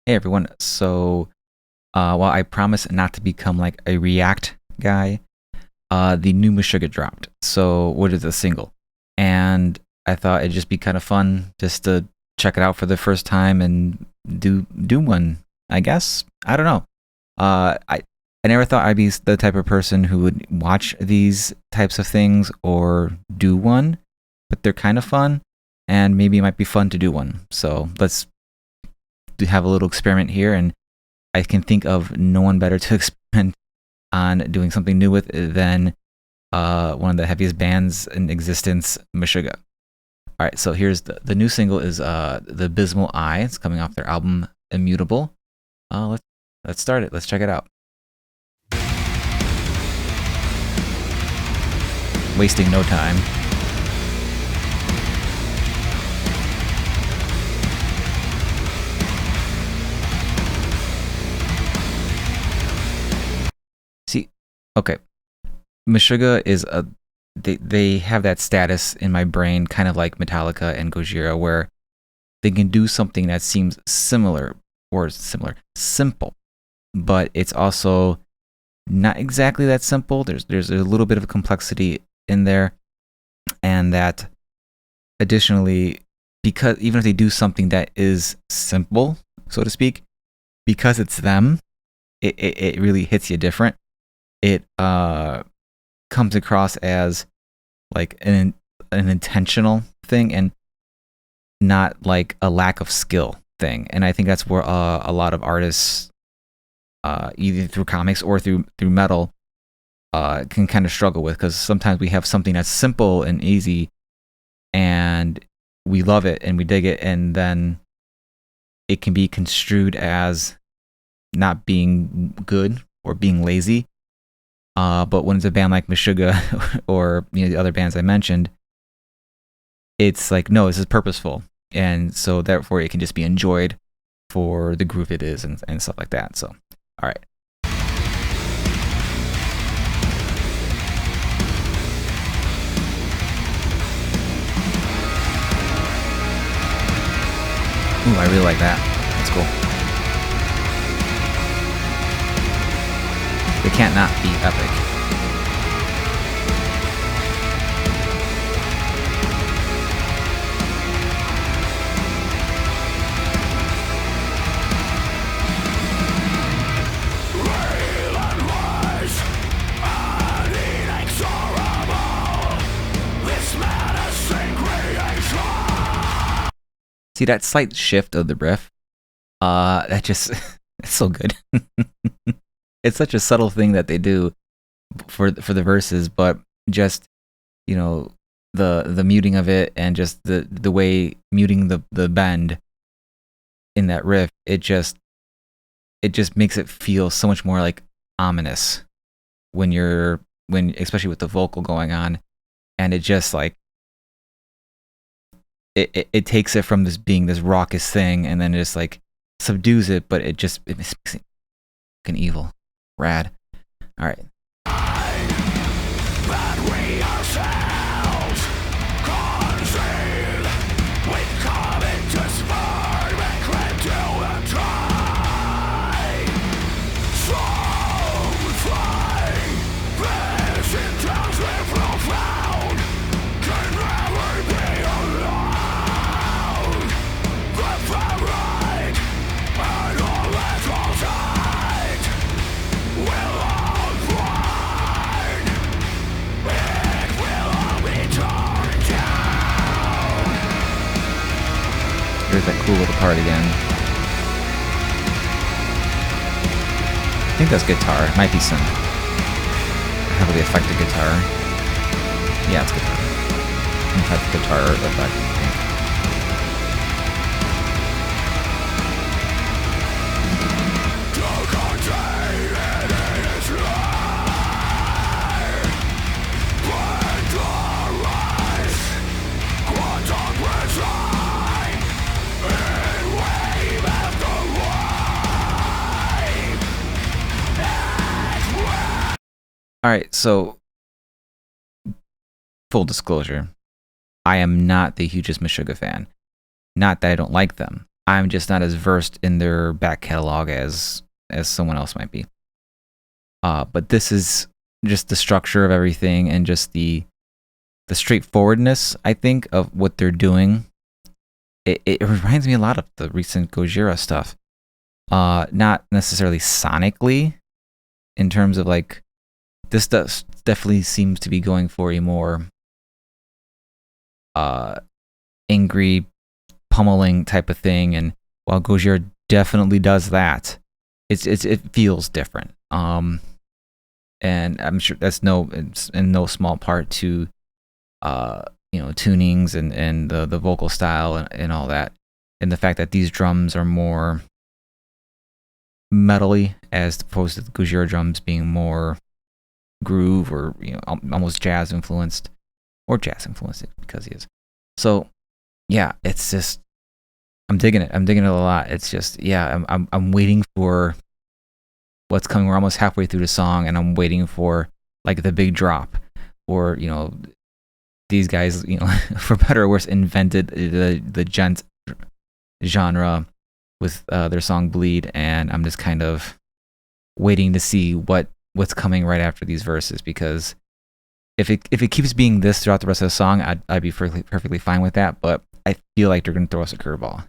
Hey everyone. While I promise not to become like a React guy, the new Meshuggah dropped. So, what is a single? And I thought it'd just be kind of fun just to check it out for the first time and do one. I guess I don't know. I never thought I'd be the type of person who would watch these types of things or do one, but they're kind of fun, and maybe it might be fun to do one. So let's have a little experiment here, and I can think of no one better to experiment on doing something new with than one of the heaviest bands in existence, Meshuggah. All right, so here's the new single is the Abysmal Eye. It's coming off their album Immutable. Let's start it. Let's check it out. Wasting no time. See, okay, Meshuggah is they have that status in my brain, kind of like Metallica and Gojira, where they can do something that seems simple, but it's also not exactly that simple. There's a little bit of complexity in there, and that additionally, because even if they do something that is simple, so to speak, because it's them, it really hits you different. It comes across as like an intentional thing and not like a lack of skill thing. And I think that's where a lot of artists, either through comics or through metal, can kind of struggle with, because sometimes we have something that's simple and easy and we love it and we dig it, and then it can be construed as not being good or being lazy. But when it's a band like Meshuggah or the other bands I mentioned, it's like, no, this is purposeful, and so therefore it can just be enjoyed for the groove it is and stuff like that. So, all right. Ooh, I really like that. That's cool. They can't not be epic. See that slight shift of the riff? That just it's so good. It's such a subtle thing that they do for the verses, but just the muting of it and just the way muting the bend in that riff, it just makes it feel so much more like ominous when especially with the vocal going on, and it just like it takes it from this being this raucous thing, and then it just like subdues it, but it makes it fucking evil, rad. All right. There's that cool little part again. I think that's guitar. It might be some heavily affected guitar. Yeah, it's guitar. Some type of guitar effect, I think. All right, so full disclosure, I am not the hugest Meshuggah fan. Not that I don't like them. I'm just not as versed in their back catalog as someone else might be. But this is just the structure of everything and just the straightforwardness, I think, of what they're doing. It reminds me a lot of the recent Gojira stuff. Not necessarily sonically, in terms of like, this does definitely seems to be going for a more angry pummeling type of thing, and while Gojira definitely does that, it feels different. And I'm sure that's in no small part to tunings and the vocal style and all that, and the fact that these drums are more metally as opposed to the Gojira drums being more groove or almost jazz influenced, because he is. So yeah, it's just, I'm digging it a lot. It's just, yeah, I'm waiting for what's coming. We're almost halfway through the song, and I'm waiting for like the big drop, or these guys, for better or worse, invented the gent genre with their song Bleed, and I'm just kind of waiting to see what's coming right after these verses, because if it keeps being this throughout the rest of the song, I'd be perfectly fine with that, but I feel like they're going to throw us a curveball.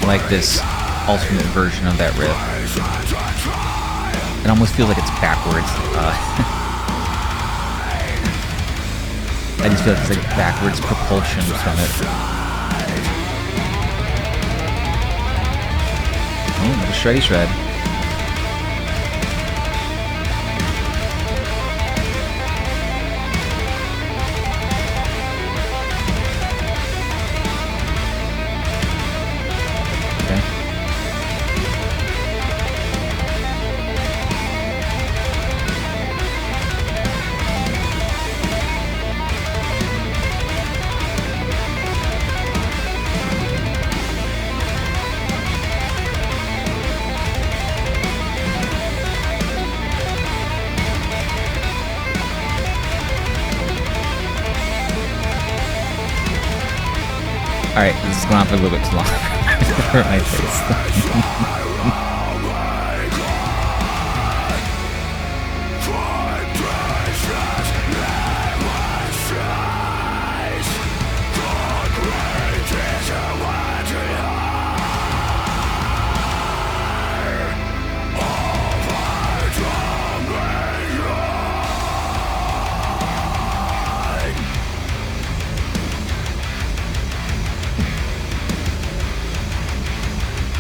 Like this alternate version of that riff. It almost feels like it's backwards. I just feel like it's like backwards propulsion from it. Oh, the shreddy shred. Alright, this is going on for a little bit too long for my face.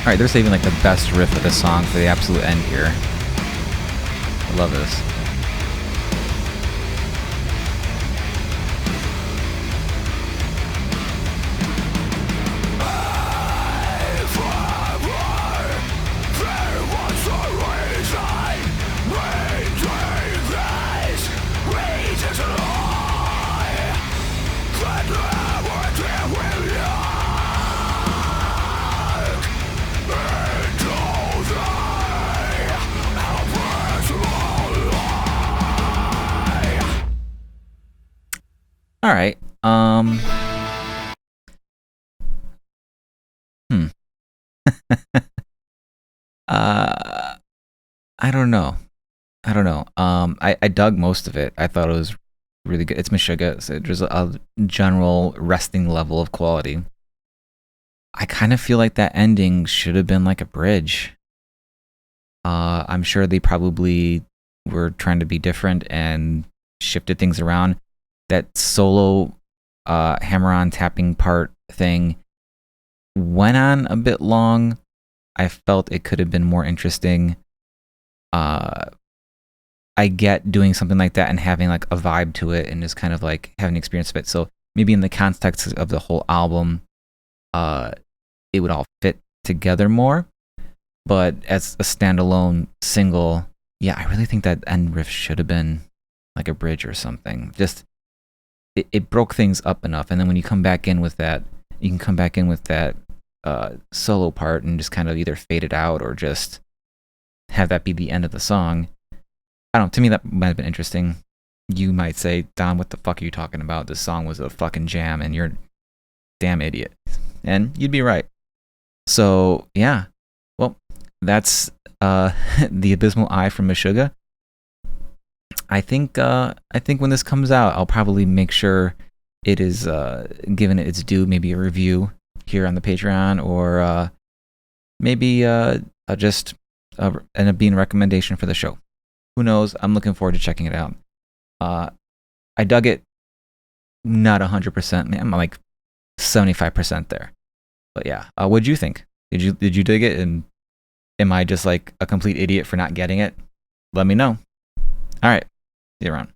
Alright, they're saving like the best riff of the song for the absolute end here. I love this. All right. I don't know. I dug most of it. I thought it was really good. It's Meshuggah, so there's a general resting level of quality. I kind of feel like that ending should have been like a bridge. I'm sure they probably were trying to be different and shifted things around. That solo hammer-on tapping part thing went on a bit long. I felt it could have been more interesting. I get doing something like that and having like a vibe to it and just kind of like having an experience of it. So maybe in the context of the whole album, it would all fit together more. But as a standalone single, yeah, I really think that end riff should have been like a bridge or something. Just it broke things up enough, and then when you come back in with that, you can come back in with that solo part and just kind of either fade it out or just have that be the end of the song. I don't know. To me, that might have been interesting. You might say, Don, what the fuck are you talking about? This song was a fucking jam, and you're a damn idiot. And you'd be right. So yeah, well, that's the Abysmal Eye from Meshuggah. I think when this comes out, I'll probably make sure it is given its due. Maybe a review here on the Patreon, or maybe just end up being a recommendation for the show. Who knows? I'm looking forward to checking it out. I dug it, not 100%. I'm like 75% there. But yeah, what'd you think? Did you dig it? And am I just like a complete idiot for not getting it? Let me know. All right, see you around.